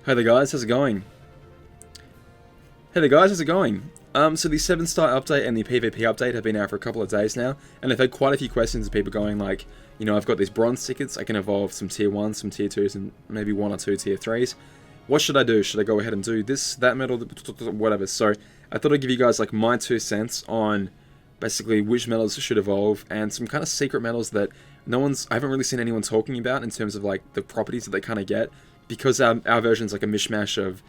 Hey there guys, how's it going? Hey there guys, how's it going? So the 7-star update and the PvP update have been out for a couple of days now, and I've had quite a few questions of people going like, I've got these bronze tickets, I can evolve some tier 1s, some tier 2s, and maybe 1 or 2 tier 3s. What should I do? Should I go ahead and do this, that medal, whatever? So I thought I'd give you guys like my 2 cents on basically which medals should evolve, and some kind of secret medals that I haven't really seen anyone talking about in terms of like the properties that they kind of get, because our version's like a mishmash of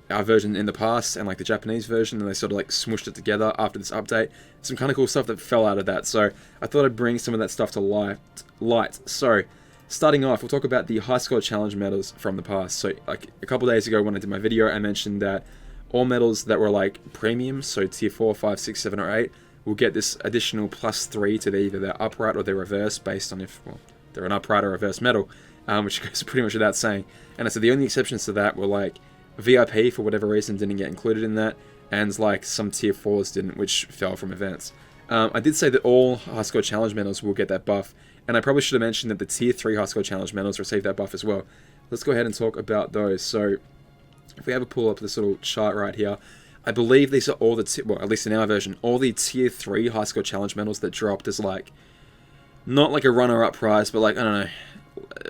our version in the past and like the Japanese version, and they sort of like smushed it together after this update. Some kind of cool stuff that fell out of that, so I thought I'd bring some of that stuff to light. So starting off, we'll talk about the high score challenge medals from the past. So like a couple days ago when I did my video, I mentioned that all medals that were like premium, so tier 4, 5, 6, 7 or 8, will get this additional +3 to either their upright or their reverse, based on if they're an upright or reverse medal, which goes pretty much without saying. And so the only exceptions to that were like VIP, for whatever reason, didn't get included in that, and like some tier 4s didn't, which fell from events. I did say that all high score challenge medals will get that buff, and I probably should have mentioned that the tier 3 high score challenge medals receive that buff as well. Let's go ahead and talk about those. So if we have a pull up this little chart right here, I believe these are all well, at least in our version, all the tier 3 high score challenge medals that dropped as like, not like a runner-up prize, but like, I don't know,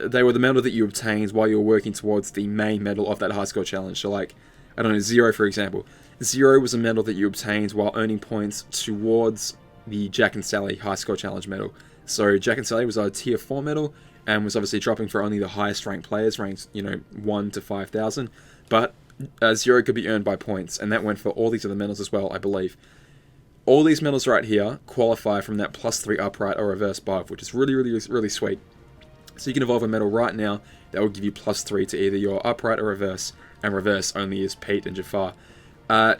they were the medal that you obtained while you were working towards the main medal of that high score challenge. So like, I don't know, Zero for example. Zero was a medal that you obtained while earning points towards the Jack and Sally high score challenge medal. So Jack and Sally was a tier 4 medal, and was obviously dropping for only the highest ranked players, ranked 1 to 5,000. But Zero could be earned by points, and that went for all these other medals as well, I believe. All these medals right here qualify from that +3 upright or reverse buff, which is really sweet. So you can evolve a medal right now that will give you +3 to either your upright or reverse, and reverse only is Pete and Jafar.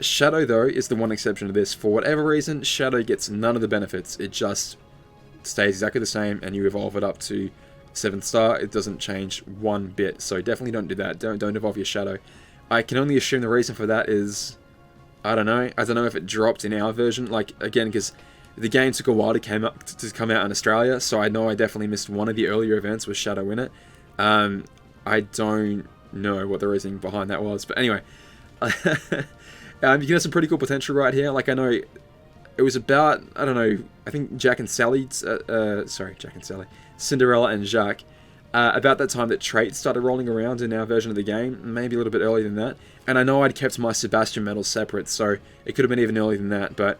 Shadow, though, is the one exception to this. For whatever reason, Shadow gets none of the benefits. It just stays exactly the same, and you evolve it up to 7-star. It doesn't change one bit, so definitely don't do that. Don't evolve your Shadow. I can only assume the reason for that is, I don't know if it dropped in our version, like, again, because the game took a while to come out in Australia, so I know I definitely missed one of the earlier events with Shadow in it. I don't know what the reasoning behind that was, but anyway, you can have some pretty cool potential right here. Like, I know it was about, I don't know, I think Jack and Sally, Cinderella and Jacques, about that time that traits started rolling around in our version of the game, maybe a little bit earlier than that. And I know I'd kept my Sebastian medals separate, so it could have been even earlier than that, but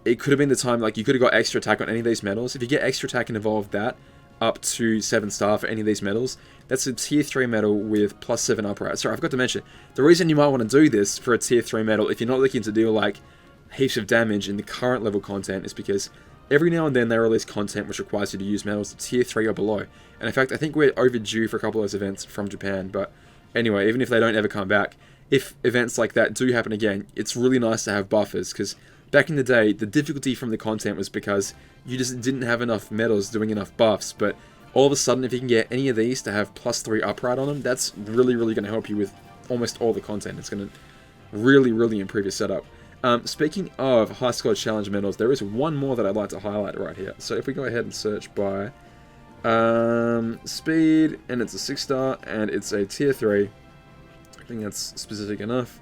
it could have been the time, like, you could have got extra attack on any of these medals. If you get extra attack and evolve that up to 7-star for any of these medals, that's a tier 3 medal with +7 upright. Sorry, I forgot to mention, the reason you might want to do this for a tier 3 medal, if you're not looking to deal, like, heaps of damage in the current level content, is because every now and then they release content which requires you to use medals at tier 3 or below. And in fact, I think we're overdue for a couple of those events from Japan, but anyway, even if they don't ever come back, if events like that do happen again, it's really nice to have buffers, because back in the day, the difficulty from the content was because you just didn't have enough medals doing enough buffs, but all of a sudden, if you can get any of these to have +3 upright on them, that's really going to help you with almost all the content. It's going to really improve your setup. Speaking of high score challenge medals, there is one more that I'd like to highlight right here. So if we go ahead and search by speed, and it's a 6-star, and it's a tier 3. I think that's specific enough.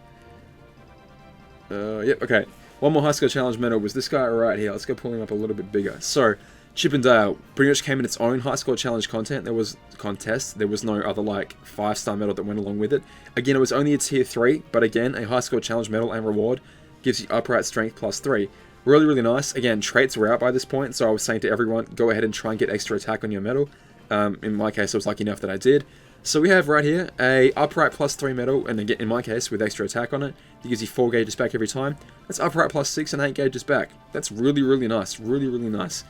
Yep, okay. One more high score challenge medal was this guy right here. Let's go pull him up a little bit bigger. So, Chip and Dale pretty much came in its own high score challenge content. There was contest. There was no other like 5-star medal that went along with it. Again, it was only a tier 3, but again, a high score challenge medal and reward gives you upright strength +3. Really nice. Again, traits were out by this point, so I was saying to everyone, go ahead and try and get extra attack on your medal. In my case, I was lucky enough that I did. So we have right here a upright +3 medal, and again, in my case, with extra attack on it, it gives you 4 gauges back every time. That's upright +6 and 8 gauges back. That's really nice. Really nice.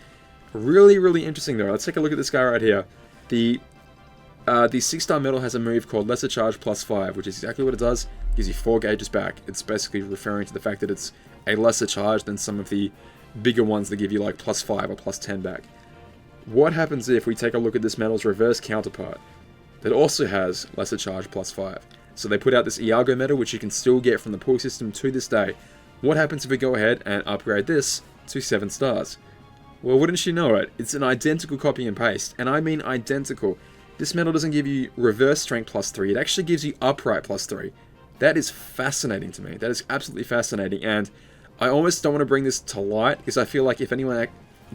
Really interesting though. Let's take a look at this guy right here. The 6-star medal has a move called Lesser Charge +5, which is exactly what it does. It gives you 4 gauges back. It's basically referring to the fact that it's a lesser charge than some of the bigger ones that give you like +5 or +10 back. What happens if we take a look at this medal's reverse counterpart that also has Lesser Charge +5? So they put out this Iago medal, which you can still get from the pool system to this day. What happens if we go ahead and upgrade this to 7 stars? Well, wouldn't you know it, it's an identical copy and paste, and I mean identical. this metal doesn't give you reverse strength +3, it actually gives you upright +3. That is fascinating to me. That is absolutely fascinating, and I almost don't want to bring this to light, because I feel like if anyone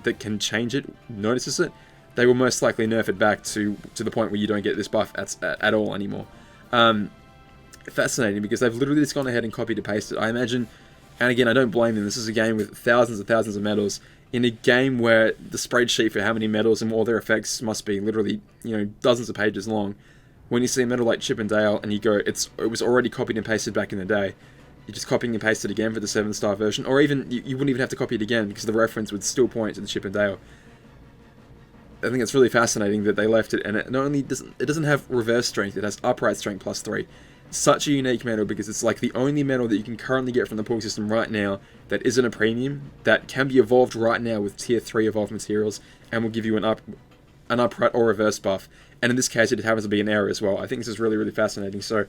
that can change it notices it, they will most likely nerf it back to the point where you don't get this buff at all anymore. Fascinating, because they've literally just gone ahead and copied and pasted. I imagine, and again, I don't blame them, this is a game with thousands and thousands of medals, in a game where the spreadsheet for how many medals and all their effects must be literally, dozens of pages long. When you see a medal like Chip and Dale and you go, it was already copied and pasted back in the day, you're just copying and pasted again for the 7-star version, or even, you wouldn't even have to copy it again, because the reference would still point to the Chip and Dale. I think it's really fascinating that they left it, and it not only doesn't have reverse strength, it has upright strength +3. Such a unique medal, because it's like the only medal that you can currently get from the pool system right now that isn't a premium, that can be evolved right now with tier 3 evolved materials, and will give you an upright or reverse buff. And in this case, it happens to be an error as well. I think this is really, really fascinating. So,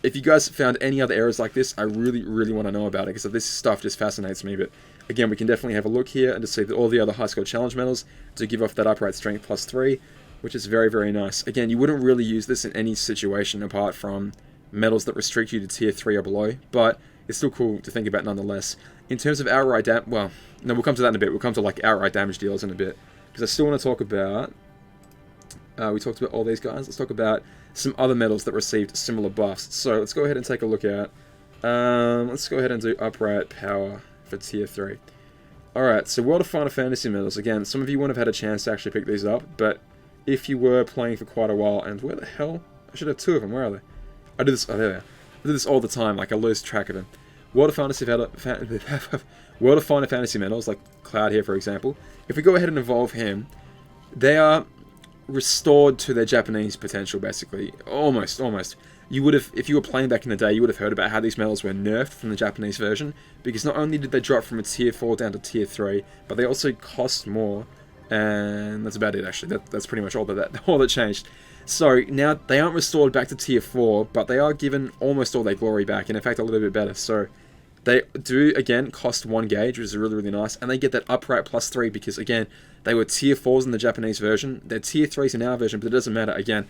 if you guys found any other errors like this, I really, really want to know about it, because this stuff just fascinates me. But again, we can definitely have a look here and just see that all the other high score challenge medals do give off that upright strength +3, which is very, very nice. Again, you wouldn't really use this in any situation apart from medals that restrict you to tier 3 or below, but it's still cool to think about nonetheless. In terms of outright damage, well, no, we'll come to that in a bit. We'll come to like outright damage deals in a bit, because I still want to talk about, we talked about all these guys, let's talk about some other medals that received similar buffs. So let's go ahead and take a look at, let's go ahead and do upright power for tier 3. Alright, so World of Final Fantasy medals, again, some of you wouldn't have had a chance to actually pick these up, but if you were playing for quite a while, and where the hell, I should have 2 of them, where are they? I do this, oh there they are. I do this all the time, like I lose track of them. World of Final Fantasy medals, like Cloud here for example, if we go ahead and evolve him, they are restored to their Japanese potential, basically. Almost. You would have, if you were playing back in the day, you would have heard about how these medals were nerfed from the Japanese version, because not only did they drop from a tier 4 down to tier 3, but they also cost more, and that's about it actually. That's pretty much all that changed. So now they aren't restored back to tier 4, but they are given almost all their glory back, and in fact a little bit better. So they do, again, cost 1 gauge, which is really, really nice, and they get that upright +3 because, again, they were tier 4s in the Japanese version, they're tier 3s in our version, but it doesn't matter. Again,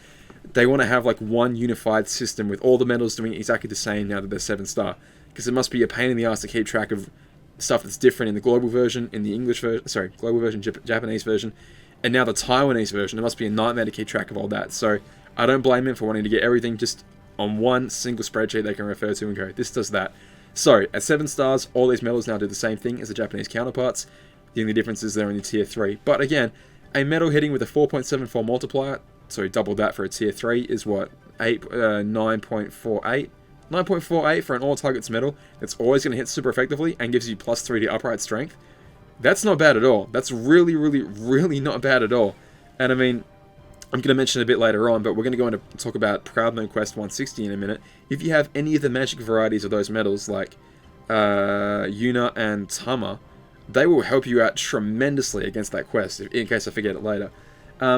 they want to have like one unified system with all the medals doing exactly the same now that they're 7-star, because it must be a pain in the ass to keep track of stuff that's different in the global version, in the English version, sorry, global version, Japanese version, and now the Taiwanese version. It must be a nightmare to keep track of all that. So I don't blame him for wanting to get everything just on one single spreadsheet they can refer to and go, this does that. So at 7 stars, all these medals now do the same thing as the Japanese counterparts. The only difference is they're only tier 3. But again, a medal hitting with a 4.74 multiplier, sorry, double that for a tier 3 is what? 9.48? 9.48 for an all targets medal that's always going to hit super effectively and gives you +3 to upright strength. That's not bad at all. That's really, really, really not bad at all. And I mean, I'm going to mention it a bit later on, but we're going to go into talk about Proud Mode Quest 160 in a minute. If you have any of the magic varieties of those medals, like Yuna and Tama, they will help you out tremendously against that quest, in case I forget it later.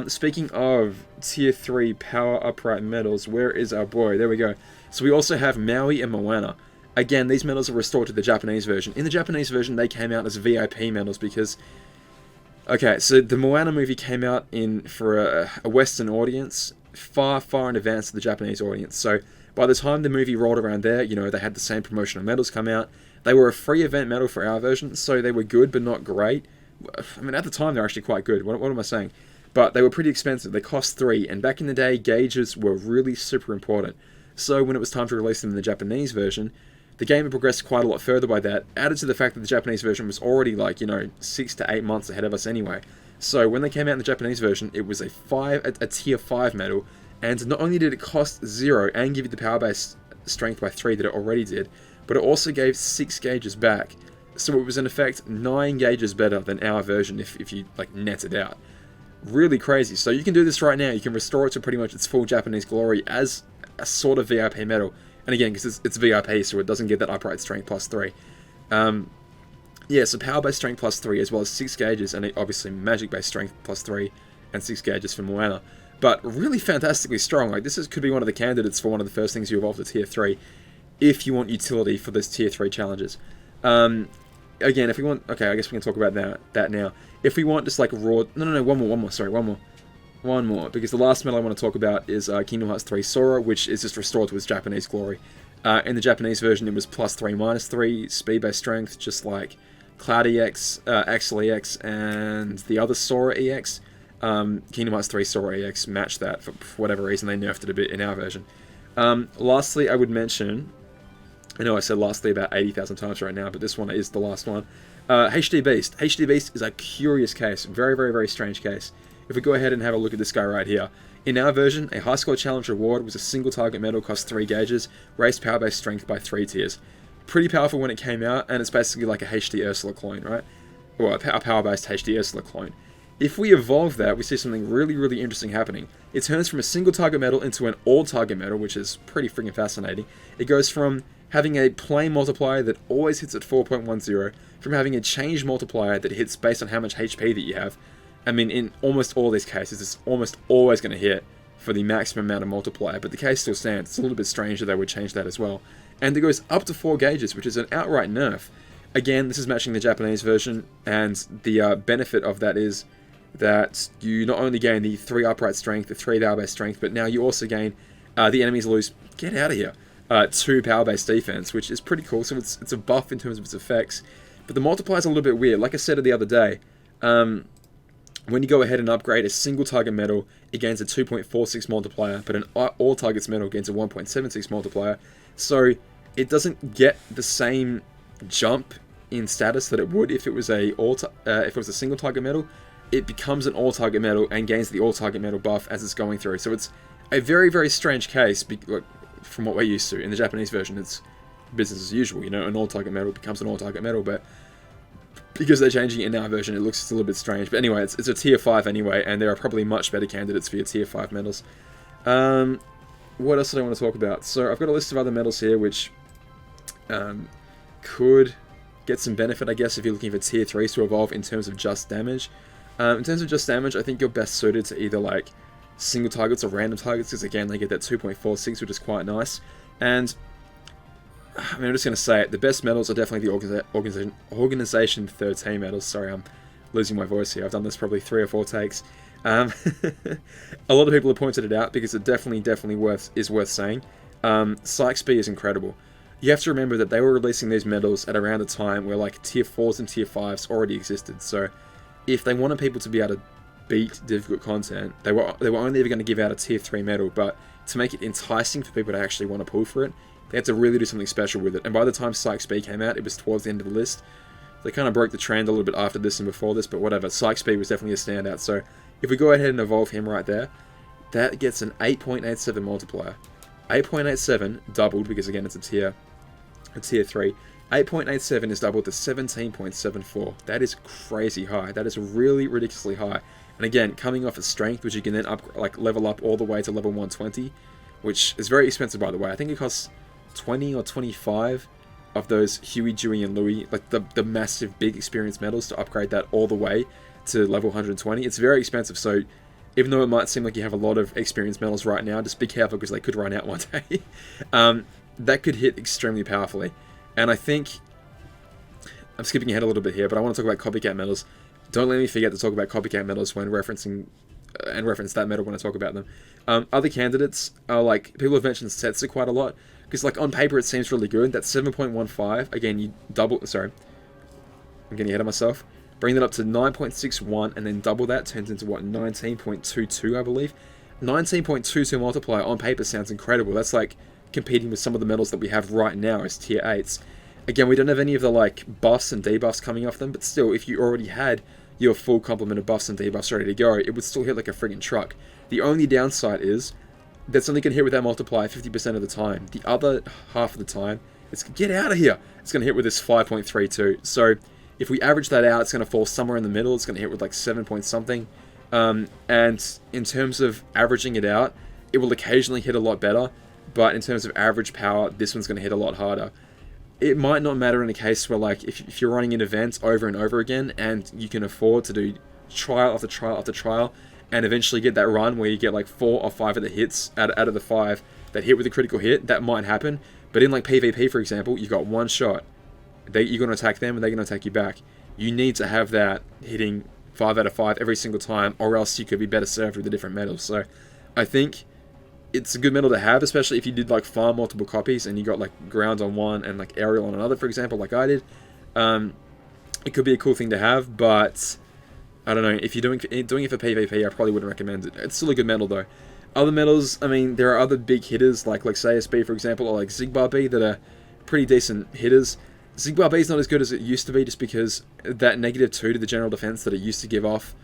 Speaking of tier 3 power upright medals, where is our boy? There we go. So we also have Maui and Moana. Again, these medals are restored to the Japanese version. In the Japanese version, they came out as VIP medals because... Okay, so the Moana movie came out for a Western audience, far, far in advance of the Japanese audience. So by the time the movie rolled around there, you know, they had the same promotional medals come out. They were a free event medal for our version, so they were good but not great. I mean, at the time, they're actually quite good. What am I saying? But they were pretty expensive. They cost 3, and back in the day, gauges were really super important. So when it was time to release them in the Japanese version, the game had progressed quite a lot further by that, added to the fact that the Japanese version was already like, 6 to 8 months ahead of us anyway. So when they came out in the Japanese version, it was a tier 5 medal, and not only did it cost 0 and give you the power base strength by 3 that it already did, but it also gave 6 gauges back. So it was in effect 9 gauges better than our version if you like net it out. Really crazy. So you can do this right now. You can restore it to pretty much its full Japanese glory as a sort of VIP medal. And again, because it's VIP, so it doesn't get that upright strength +3. Yeah, so power-based strength +3, as well as 6 gauges, and obviously magic-based strength +3, and 6 gauges for Moana. But really fantastically strong. Like, this could be one of the candidates for one of the first things you evolve to tier 3, if you want utility for those tier 3 challenges. Again, if we want... Okay, I guess we can talk about that now. If we want just like raw... No, one more. One more, because the last medal I want to talk about is Kingdom Hearts 3 Sora, which is just restored to its Japanese glory. In the Japanese version, it was +3, -3, speed-based strength, just like Cloud EX, Axel EX, and the other Sora EX. Kingdom Hearts 3 Sora EX matched that for whatever reason. They nerfed it a bit in our version. Lastly, I would mention, I know I said lastly about 80,000 times right now, but this one is the last one. HD Beast. HD Beast is a curious case. Very, very, very strange case. If we go ahead and have a look at this guy right here. In our version, a high score challenge reward was a single target medal, cost 3 gauges, raised power-based strength by 3 tiers. Pretty powerful when it came out, and it's basically like a HD Ursula clone, right? Or a power-based HD Ursula clone. If we evolve that, we see something really, really interesting happening. It turns from a single target medal into an all target medal, which is pretty freaking fascinating. It goes from having a plain multiplier that always hits at 4.10, from having a change multiplier that hits based on how much HP that you have. I mean, in almost all these cases, it's almost always going to hit for the maximum amount of multiplier, but the case still stands. It's a little bit strange that they would change that as well. And it goes up to 4 gauges, which is an outright nerf. Again, this is matching the Japanese version, and the benefit of that is that you not only gain the 3 upright strength, the 3 power-based strength, but now you also gain the enemies lose, get out of here, 2 power-based defense, which is pretty cool. So it's a buff in terms of its effects. But the multiplier is a little bit weird. Like I said the other day, when you go ahead and upgrade a single target medal, it gains a 2.46 multiplier, but an all targets medal gains a 1.76 multiplier. So it doesn't get the same jump in status that it would if it was a single target medal. It becomes an all target medal and gains the all target medal buff as it's going through. So it's a very, very strange case from what we're used to. In the Japanese version, it's business as usual. You know, an all target medal becomes an all target medal, but because they're changing it in our version, it looks just a little bit strange. But anyway, it's a tier 5 anyway, and there are probably much better candidates for your tier 5 medals. What else did I want to talk about? So I've got a list of other medals here which could get some benefit, I guess, if you're looking for tier 3s to evolve in terms of just damage. In terms of just damage, I think you're best suited to either like single targets or random targets, because again, they get that 2.46, which is quite nice. And I mean, I'm just going to say it, the best medals are definitely the Organization 13 medals. Sorry, I'm losing my voice here. I've done this probably 3 or 4 takes. A lot of people have pointed it out because it definitely is worth saying. Sykes B is incredible. You have to remember that they were releasing these medals at around a time where like tier 4s and tier 5s already existed. So if they wanted people to be able to beat difficult content, they were only ever going to give out a tier 3 medal, but to make it enticing for people to actually want to pull for it, they had to really do something special with it. And by the time Sykes B came out, it was towards the end of the list. They kind of broke the trend a little bit after this and before this, but whatever. Sykes B was definitely a standout. So if we go ahead and evolve him right there, that gets an 8.87 multiplier. 8.87 doubled, because again it's a tier 3. 8.87 is doubled to 17.74. That is crazy high. That is really ridiculously high. And again, coming off of strength, which you can then level up all the way to level 120, which is very expensive, by the way. I think it costs 20 or 25 of those Huey, Dewey, and Louie, like the massive big experience medals, to upgrade that all the way to level 120. It's very expensive, so even though it might seem like you have a lot of experience medals right now, just be careful because they could run out one day. That could hit extremely powerfully. And I think, I'm skipping ahead a little bit here, but I want to talk about copycat medals. Don't let me forget to talk about copycat medals when referencing, and reference that medal when I talk about them. Other candidates are like, people have mentioned Setsu quite a lot, because like on paper it seems really good. That's 7.15, again you double, sorry, I'm getting ahead of myself. Bring that up to 9.61 and then double that, turns into what, 19.22 I believe. 19.22 multiplier on paper sounds incredible. That's like competing with some of the medals that we have right now as tier 8s. Again, we don't have any of the like buffs and debuffs coming off them, but still, if you already had your full complement of buffs and debuffs ready to go, it would still hit like a friggin' truck. The only downside is that's only going to hit with that multiplier 50% of the time. The other half of the time, it's get out of here. It's going to hit with this 5.32. So if we average that out, it's going to fall somewhere in the middle. It's going to hit with like 7 point something. And in terms of averaging it out, it will occasionally hit a lot better. But in terms of average power, this one's going to hit a lot harder. It might not matter in a case where, like, if you're running an event over and over again and you can afford to do trial after trial after trial and eventually get that run where you get like 4 or 5 of the hits out of the 5 that hit with a critical hit, that might happen. But in like PvP, for example, you got 1 shot. You're going to attack them and they're going to attack you back. You need to have that hitting 5 out of 5 every single time, or else you could be better served with the different metals. So I think it's a good metal to have, especially if you did like farm multiple copies and you got like ground on one and like aerial on another, for example, like I did. It could be a cool thing to have, but I don't know, if you're doing it for PvP, I probably wouldn't recommend it. It's still a good metal though. Other metals, I mean, there are other big hitters like Lexaeus B, for example, or like Xigbar B that are pretty decent hitters. Xigbar B is not as good as it used to be, just because that -2 to the general defense that it used to give off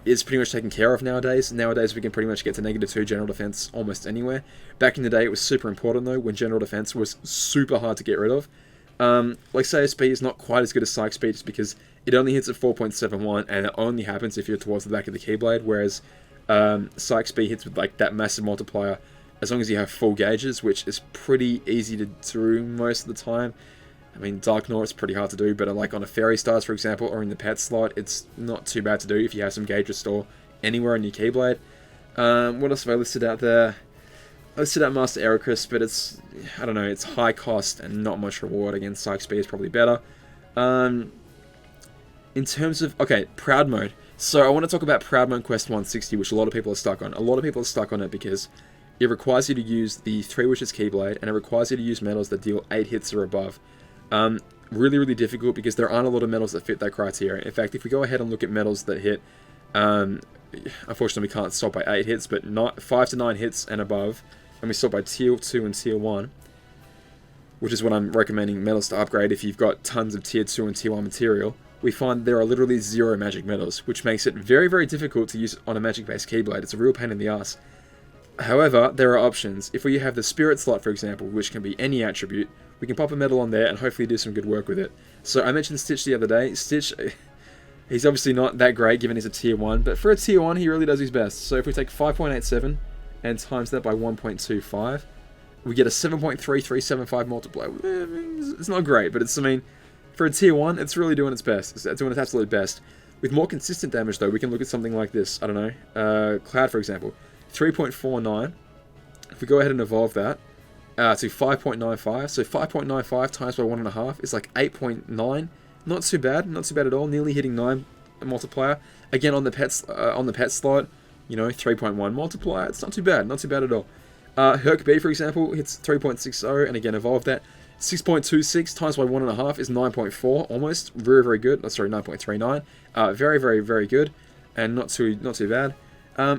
is pretty much taken care of nowadays. Nowadays we can pretty much get to -2 general defense almost anywhere. Back in the day it was super important though, when general defense was super hard to get rid of. Lexaeus B is not quite as good as Psych Speed, just because it only hits at 4.71 and it only happens if you're towards the back of the Keyblade, whereas Psych Speed hits with like that massive multiplier as long as you have full gauges, which is pretty easy to do most of the time. I mean, Dark Gnaw is pretty hard to do, but like on a Fairy Stars, for example, or in the pet slot, it's not too bad to do if you have some gauge restore anywhere in your Keyblade. What else have I listed out there? I listed out Master Aerocrist, but it's, I don't know, it's high cost and not much reward. Again, Psych Speed is probably better. In terms of, okay, Proud Mode. So I want to talk about Proud Mode Quest 160, which a lot of people are stuck on. A lot of people are stuck on it because it requires you to use the 3 Wishes Keyblade, and it requires you to use metals that deal 8 hits or above. Really, really difficult because there aren't a lot of metals that fit that criteria. In fact, if we go ahead and look at metals that hit, unfortunately we can't sort by 8 hits, but 5 to 9 hits and above, and we sort by Tier 2 and Tier 1, which is what I'm recommending metals to upgrade if you've got tons of Tier 2 and Tier 1 material, we find there are literally 0 magic metals, which makes it very, very difficult to use on a magic-based Keyblade. It's a real pain in the ass. However, there are options. If we have the Spirit slot, for example, which can be any attribute, we can pop a metal on there and hopefully do some good work with it. So I mentioned Stitch the other day. Stitch, he's obviously not that great given he's a Tier 1, but for a Tier 1 he really does his best. So if we take 5.87 and times that by 1.25, we get a 7.3375 multiplier. It's not great, but it's, I mean, for a Tier 1, it's really doing its best. It's doing its absolute best. With more consistent damage though, we can look at something like this. I don't know, Cloud for example. 3.49. If we go ahead and evolve that to 5.95, so 5.95 times by 1.5 is like 8.9. Not too bad, not too bad at all. Nearly hitting 9 multiplier. Again on the pet slot, you know, 3.1 multiplier. It's not too bad at all. Herc B, for example, hits 3.60, and again evolve that. 6.26 times by 1.5 is 9.4, almost. Very, very good. Sorry, 9.39. Very, very, very good, and not too bad.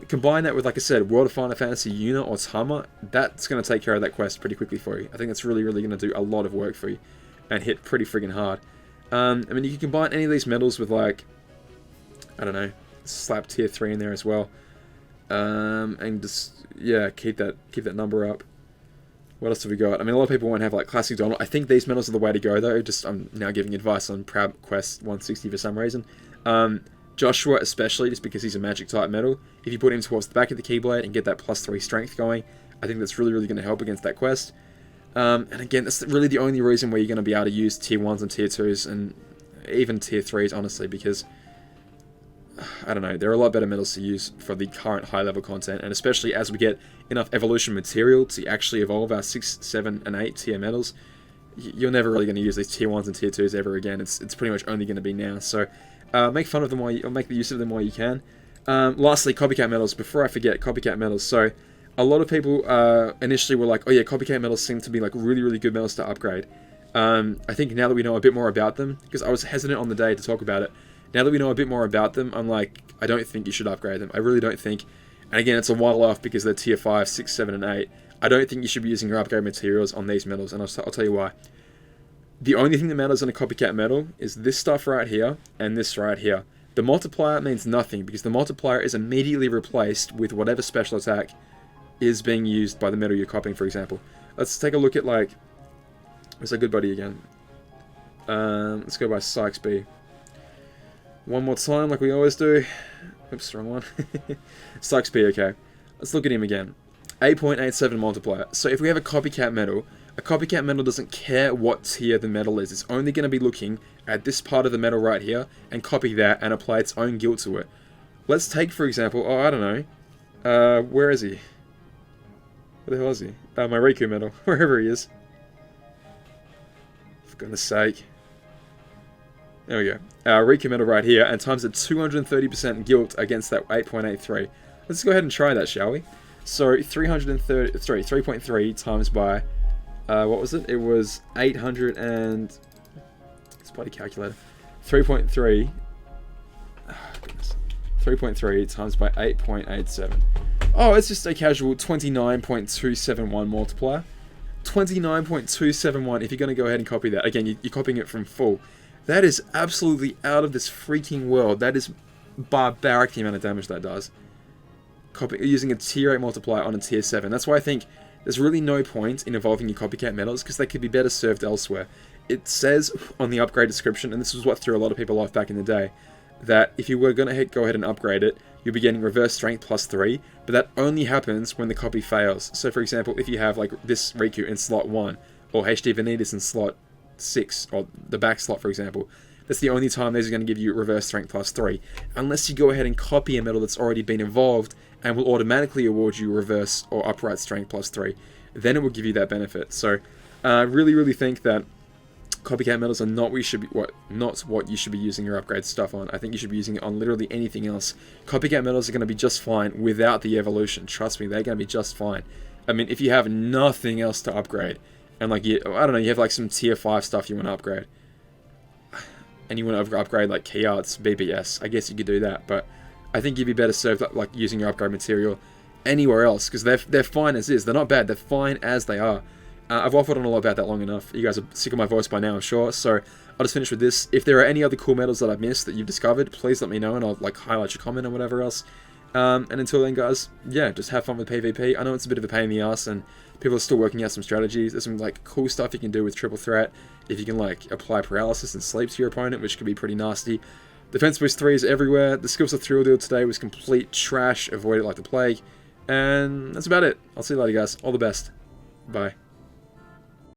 Combine that with, like I said, World of Final Fantasy Yuna or Tama, that's going to take care of that quest pretty quickly for you. I think that's really, really going to do a lot of work for you and hit pretty friggin' hard. I mean, you can combine any of these metals with, like, I don't know, slap Tier 3 in there as well. And just, yeah, keep that number up. What else have we got? I mean, a lot of people won't have, like, Classic Donald. I think these metals are the way to go, though. I'm now giving advice on Proud Quest 160 for some reason. Joshua especially, just because he's a magic type metal. If you put him towards the back of the Keyblade and get that +3 strength going, I think that's really, really going to help against that quest. And again, that's really the only reason where you're going to be able to use Tier 1s and Tier 2s and even Tier 3s, honestly, because, I don't know, there are a lot better metals to use for the current high-level content, and especially as we get enough evolution material to actually evolve our 6, 7, and 8 tier metals, you're never really going to use these Tier 1s and Tier 2s ever again. It's pretty much only going to be now, so make fun of them or make the use of them while you can. Lastly, copycat metals. Before I forget, copycat metals. So, a lot of people initially were like, oh yeah, copycat metals seem to be like really, really good metals to upgrade. I think now that we know a bit more about them, because I was hesitant on the day to talk about it, now that we know a bit more about them, I'm like, I don't think you should upgrade them. I really don't think. And again, it's a while off because they're Tier 5, 6, 7, and 8. I don't think you should be using your upgrade materials on these metals, and I'll tell you why. The only thing that matters on a copycat metal is this stuff right here and this right here. The multiplier means nothing because the multiplier is immediately replaced with whatever special attack is being used by the metal you're copying, for example. Let's take a look at, like, where's our good buddy again? Let's go by Sykes B. One more time, like we always do. Oops, wrong one. Sykes B, okay. Let's look at him again. 8.87 multiplier. So if we have a copycat metal doesn't care what tier the metal is. It's only going to be looking at this part of the metal right here and copy that and apply its own guild to it. Let's take, for example, I don't know. Where is he? Where the hell is he? My Riku metal. Wherever he is. For goodness sake. There we go. Our Rika medal right here, and times at 230% gilt against that 8.83. Let's go ahead and try that, shall we? So 3.3 times by, what was it? It was 800 and... It's bloody calculator. 3.3. Oh, goodness. 3.3 times by 8.87. Oh, it's just a casual 29.271 multiplier. 29.271 if you're going to go ahead and copy that. Again, you're copying it from full. That is absolutely out of this freaking world. That is barbaric, the amount of damage that does. Using a tier 8 multiplier on a tier 7. That's why I think there's really no point in evolving your copycat medals, because they could be better served elsewhere. It says on the upgrade description, and this was what threw a lot of people off back in the day, that if you were going to go ahead and upgrade it, you'll be getting reverse strength +3, but that only happens when the copy fails. So for example, if you have like this Riku in slot 1, or HD Vanitas in slot 6, or the back slot for example, that's the only time these are going to give you reverse strength +3, unless you go ahead and copy a medal that's already been evolved and will automatically award you reverse or upright strength +3, then it will give you that benefit. So I really think that copycat medals are not what you should be using your upgrade stuff on. I think you should be using it on literally anything else. Copycat medals are going to be just fine without the evolution. Trust me, they're going to be just fine. I mean, if you have nothing else to upgrade, and like you have like some tier 5 stuff you want to upgrade, and you want to upgrade like key arts, BBS, I guess you could do that, but I think you'd be better served like using your upgrade material anywhere else, because they're fine as is. They're not bad, they're fine as they are. I've waffled on a lot about that long enough. You guys are sick of my voice by now, I'm sure, so I'll just finish with this. If there are any other cool medals that I've missed that you've discovered, please let me know, and I'll like highlight your comment or whatever else. And until then, guys, yeah, just have fun with PvP. I know it's a bit of a pain in the ass, and people are still working out some strategies. There's some like cool stuff you can do with triple threat. If you can like apply paralysis and sleep to your opponent, which could be pretty nasty. Defense boost 3 is everywhere. The skills of thrill deal today was complete trash. Avoid it like the plague. And that's about it. I'll see you later, guys. All the best. Bye.